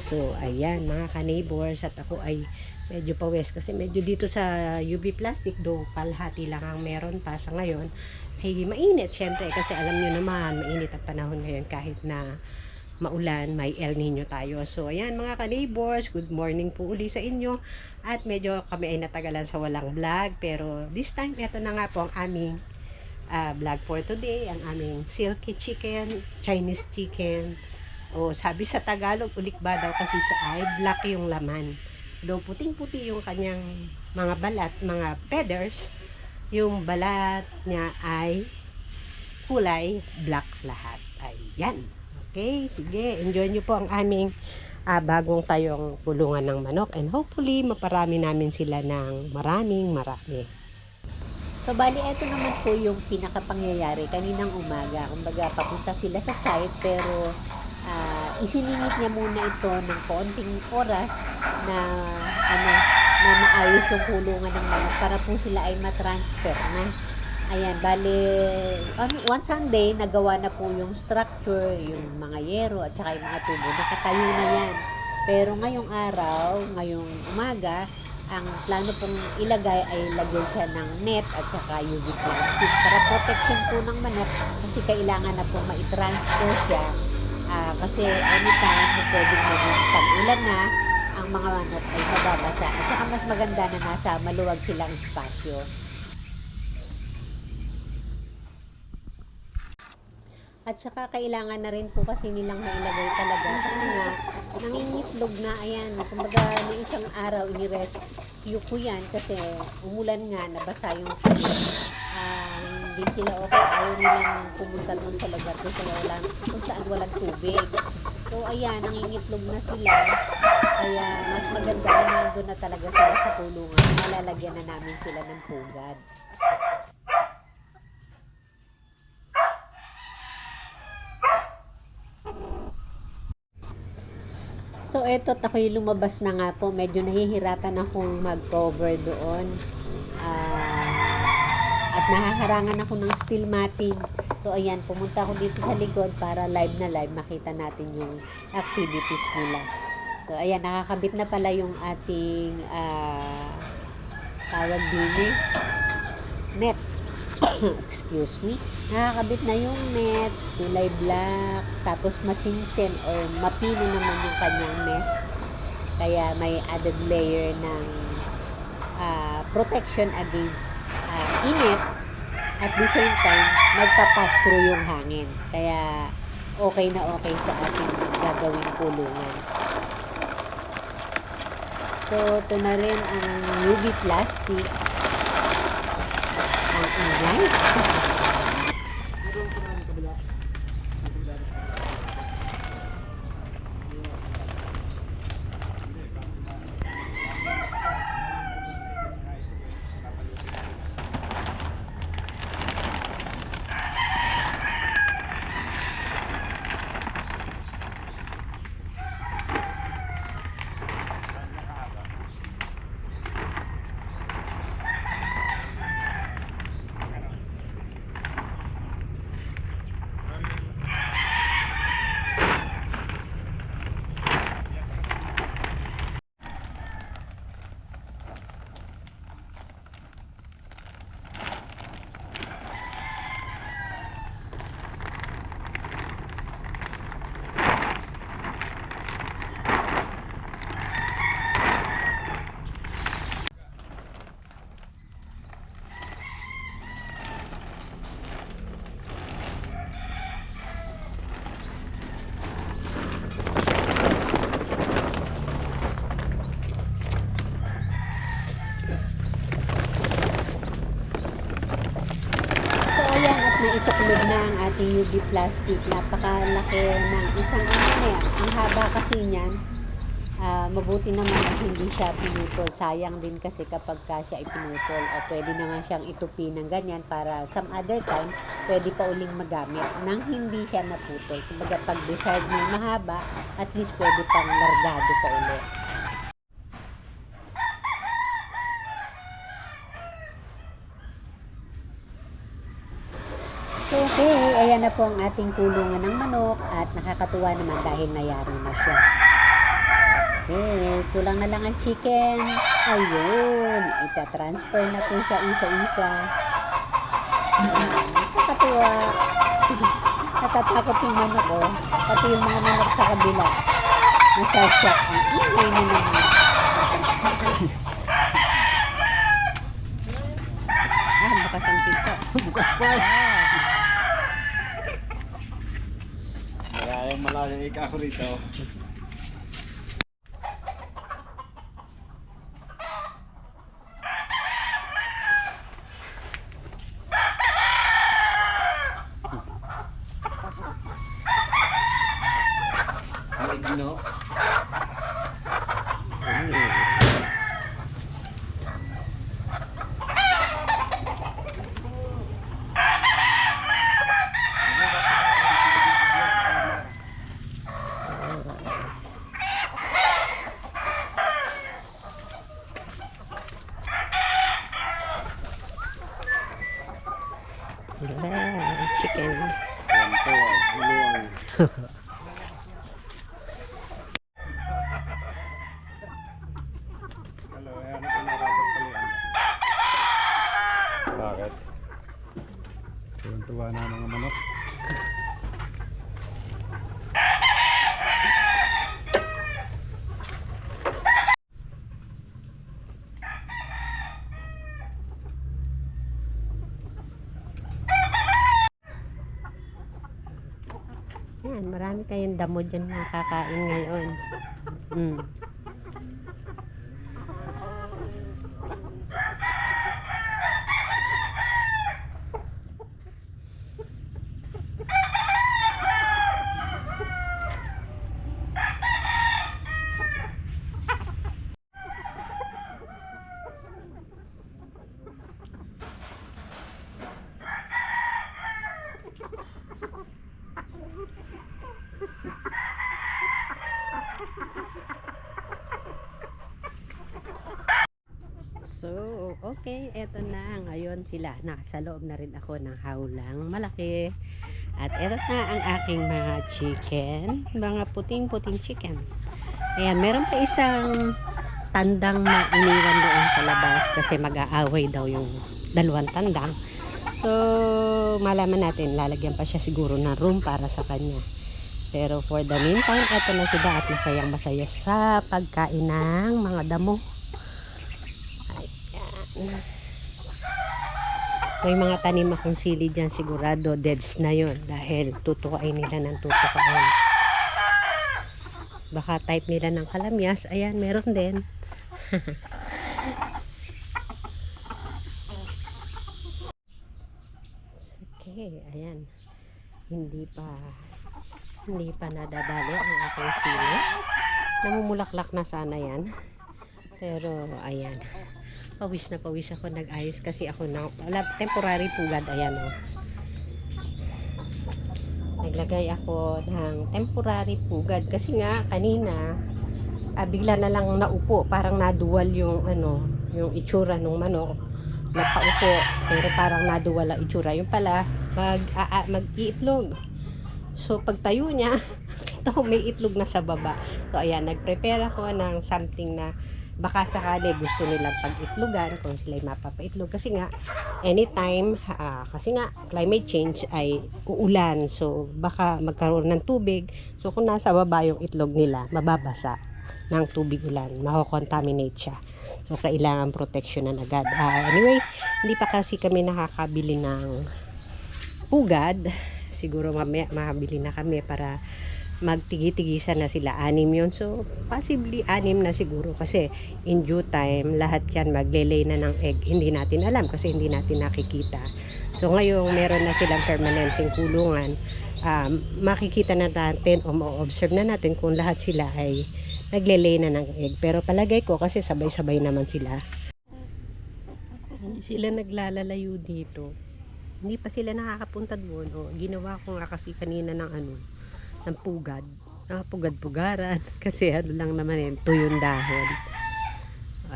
So, ayan mga ka-neighbors, at ako ay medyo pawes kasi medyo dito sa UV Plastic do kalahati lang ang meron pa sa ngayon. Ay mainit syempre kasi alam nyo naman mainit ang panahon ngayon kahit na maulan, may El Nino tayo. So, ayan mga ka-neighbors, good morning po uli sa inyo. At medyo kami ay natagalan sa walang vlog. Pero this time, eto na nga po ang aming vlog for today. Ang aming silky chicken, Chinese chicken. O sabi sa Tagalog, ulikba daw kasi siya ay black yung laman. Do puting-puti yung kanyang mga balat, mga feathers. Yung balat niya ay kulay black lahat. Ayan. Okay, sige. Enjoy nyo po ang aming bagong tayong pulungan ng manok. And hopefully, maparami namin sila ng maraming marami. So, bali, ito naman po yung pinakapangyayari kaninang umaga. Kumbaga, papunta sila sa site, pero isiningit niya muna ito ng konting oras na, na maayos yung kulungan ng manok para po sila ay matransfer na. Ayan, bali, one Sunday, nagawa na po yung structure, yung mga yero, at saka yung mga tubo. Nakatayo na yan. Pero ngayong araw, ngayong umaga, ang plano pong ilagay ay lagyan siya ng net at saka UV plastic para protection po ng manok kasi kailangan na po ma-transfer siya kasi anytime po pwedeng maging tag-ulan na ang mga manok ay mababasa at saka mas maganda na nasa maluwag silang espasyo. At saka kailangan na rin po kasi nilang mailagay talaga kasi nga nangingitlog na, ayan, kumbaga ng isang araw inirescue ko yan kasi umulan nga, nabasa yung salit. Hindi sila okay, ayaw nilang pumunta doon sa lugar kung saan walang tubig. So ayan, nangingitlog na sila, kaya mas maganda na nandun na talaga sila sa kulungan, malalagyan na namin sila ng pugad. So, eto, ako'y lumabas na nga po. Medyo nahihirapan akong mag-cover doon. At nahaharangan ako ng steel matting. So, ayan, pumunta ako dito sa likod para live na live makita natin yung activities nila. So, ayan, nakakabit na pala yung ating tawag din net. Excuse me. Nakakabit na yung net, kulay black, tapos masinsin or mapino naman yung kanyang mesh. Kaya may added layer ng protection against init. At the same time, nagpapass through yung hangin. Kaya okay na okay sa ating gagawing kulungan. So, ito na rin ang UV plastic. Ang ingay. Naisuklog na ang ating UV plastic. Napakalaki ng isang ang haba kasi niyan. Mabuti naman at hindi siya pinutol. Sayang din kasi kapag siya ipinutol o pwede naman siyang itupi ng ganyan para some other time pwede pa uling magamit nang hindi siya naputol. Kumbaga pag desired mo mahaba, at least pwede pang largado pa ulit. So, okay, ayan na po ang ating kulungan ng manok at nakakatuwa naman dahil nayari na siya. Kulang na lang ang chicken. Ayun. Ita-transfer na po siya isa-isa. Nakakatuwa. Natatakot yung manok ko. Pati yung mga manok sa kabila. Nasashock. Ang ingay na naman. Bukas ang pito. Bukas pa. Malayang malayang ika ako rito. No. Chicken. Yan po, huluan. Hello, ayan ako narapat palihan. Bakit? Tuwan-tuwa na mga manok. Yan, marami kayong damo dyan mga kakain ngayon. So, okay, eto na. Ngayon sila. Nasa loob na rin ako ng hawlang malaki. At eto na ang aking mga chicken. Mga puting-puting chicken. Ayan, meron pa isang tandang na iniwan doon sa labas kasi mag-aaway daw yung dalawang tandang. So, malaman natin, lalagyan pa siya siguro ng room para sa kanya. Pero for the meantime, eto na sila at masayang-masaya sa pagkain ng mga damo. May mga tanim akong sili dyan, sigurado deads na yon dahil tutukain nila ng tutukain. Baka type nila ng kalamyas. Ayan, meron din. Okay, ayan. Hindi pa nadadali ang aking sili. Namumulaklak na sana yan. Pero ayan, pawis na pawis ako, nag-ayos kasi ako na temporary pugad. Ayan o, naglagay ako ng temporary pugad kasi nga kanina bigla na lang naupo, parang naduwal yung yung itsura ng manok. Napaupo pero parang naduwal ang itsura. Yung pala mag-iitlog. So pagtayo niya ito, may itlog na sa baba. So ayan, nag-prepare ako ng something na baka sakali gusto nilang pag-itlogan kung sila'y mapapaitlog kasi nga anytime kasi nga climate change ay uulan, so baka magkaroon ng tubig, so kung nasa baba yung itlog nila mababasa ng tubig ulan, mako-contaminate siya, so kailangan proteksyonan agad. Anyway, hindi pa kasi kami nakakabili ng pugad, siguro mamaya makabili na kami para magtigi-tigisan na sila. 6 yun. So, possibly 6 na siguro kasi in due time, lahat yan magle-lay na ng egg. Hindi natin alam kasi hindi natin nakikita. So, ngayon, meron na silang permanenteng kulungan. Makikita na natin o ma-observe na natin kung lahat sila ay nagle-lay na ng egg. Pero palagay ko kasi sabay-sabay naman sila. Hindi sila naglalalayo dito. Hindi pa sila nakakapunta doon. O, ginawa ko nga kasi kanina ng ng pugad. Pugad-pugaran. Kasi lang naman yun, tuyong dahon.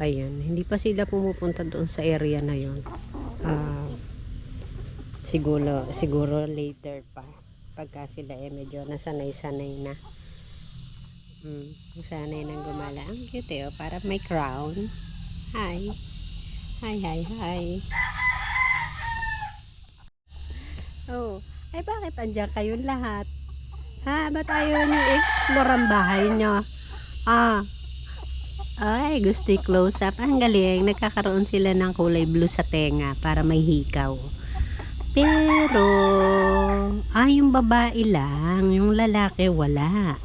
Ayan. Hindi pa sila pumupunta doon sa area na yun. Siguro later pa. Pagka sila medyo nasanay-sanay na. Sanay nang gumala. Ang cute oh, para may crown. Hi. Hi, hi, hi. Oh, ay bakit andyan kayong lahat? Ha, ba't ayaw niyo explore ang bahay niyo? Ay, gusto i-close up. Ang galing, nagkakaroon sila ng kulay blue sa tenga para may hikaw. Pero, yung babae lang, yung lalaki wala.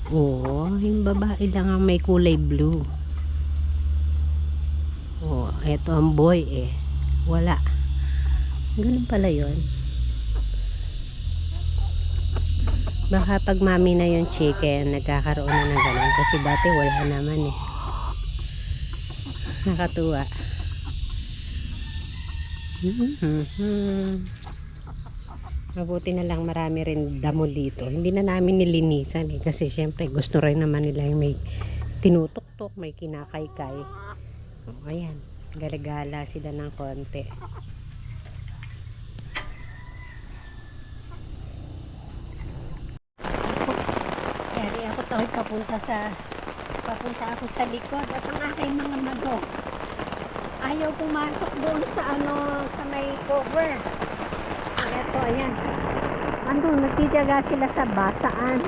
Oo, yung babae lang ang may kulay blue. Oh, eto ang boy eh. Wala. Ganun pala yun. Baka pag mami na yung chicken, nagkakaroon na ng ganun. Kasi dati wala naman eh. Nakatuwa. Mabuti na lang marami rin damo dito. Hindi na namin nilinisan eh. Kasi syempre gusto rin naman nila yung may tinutuktok, may kinakaykay. Oh, ayan. Galagala sila ng konti. Kaya ako tayo papunta ako sa likod at ang aking mga manok ayaw pumasok doon sa sa may cover. Eto, ayan. Andun, nagtitiyaga sila sa basaan.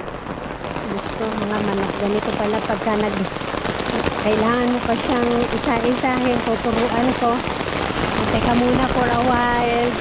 Gusto mga manok. Ganito pala pagka kailangan mo pa siyang isa-isahin. Tuturuan ko. Teka muna for a while.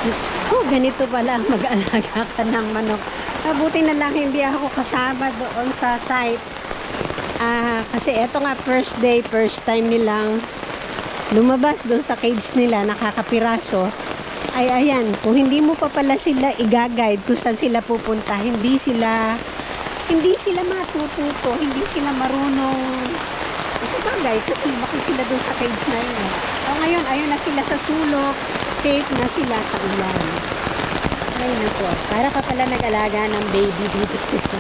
Diyos ko, ganito pala mag-alaga ka ng manok. Mabuti na lang hindi ako kasama doon sa site. Kasi eto nga first day, first time nilang lumabas doon sa cage nila, nakakapiraso. Ay ayan, kung hindi mo pa pala sila i-guide kung saan sila pupunta, hindi sila matututo, hindi sila marunong. Kasi bagay, kasi lumaki sila doon sa cage na yun. So ngayon, ayun na sila sa sulok. Safe na sila sa ulan. Ay nako, para ka pala nag-alaga ng baby dito.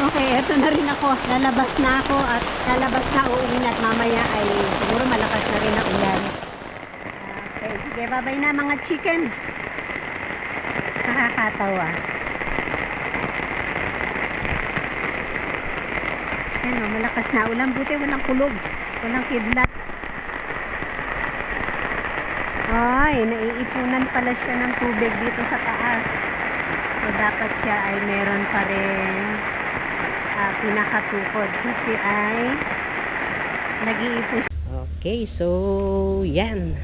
Okay, eto na rin ako. Lalabas na ako at lalabas na uuwi na at mamaya ay siguro malakas na rin ang ulan. Okay, sige, bye-bye na mga chicken. Nakakatawa. Ano, malakas na ulan. Buti walang kulog. Walang kidlat. Ay, naiipunan pala siya ng tubig dito sa taas. So, dapat siya ay meron pa rin pinakatukod kasi ay nag-iipon. Okay, so yan.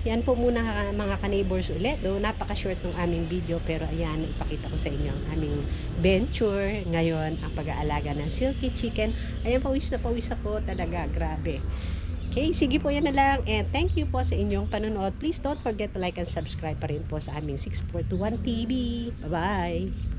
Yan po muna mga ka-neighbors ulit. Do, napaka-short ng aming video pero ayan, ipakita ko sa inyo ang aming venture. Ngayon, ang pag-aalaga ng silky chicken. Ayan, pawis na pawis ako. Talaga, grabe. Okay, sige po yan na lang. And thank you po sa inyong panonood. Please don't forget to like and subscribe pa rin po sa aming 641 TV. Bye-bye!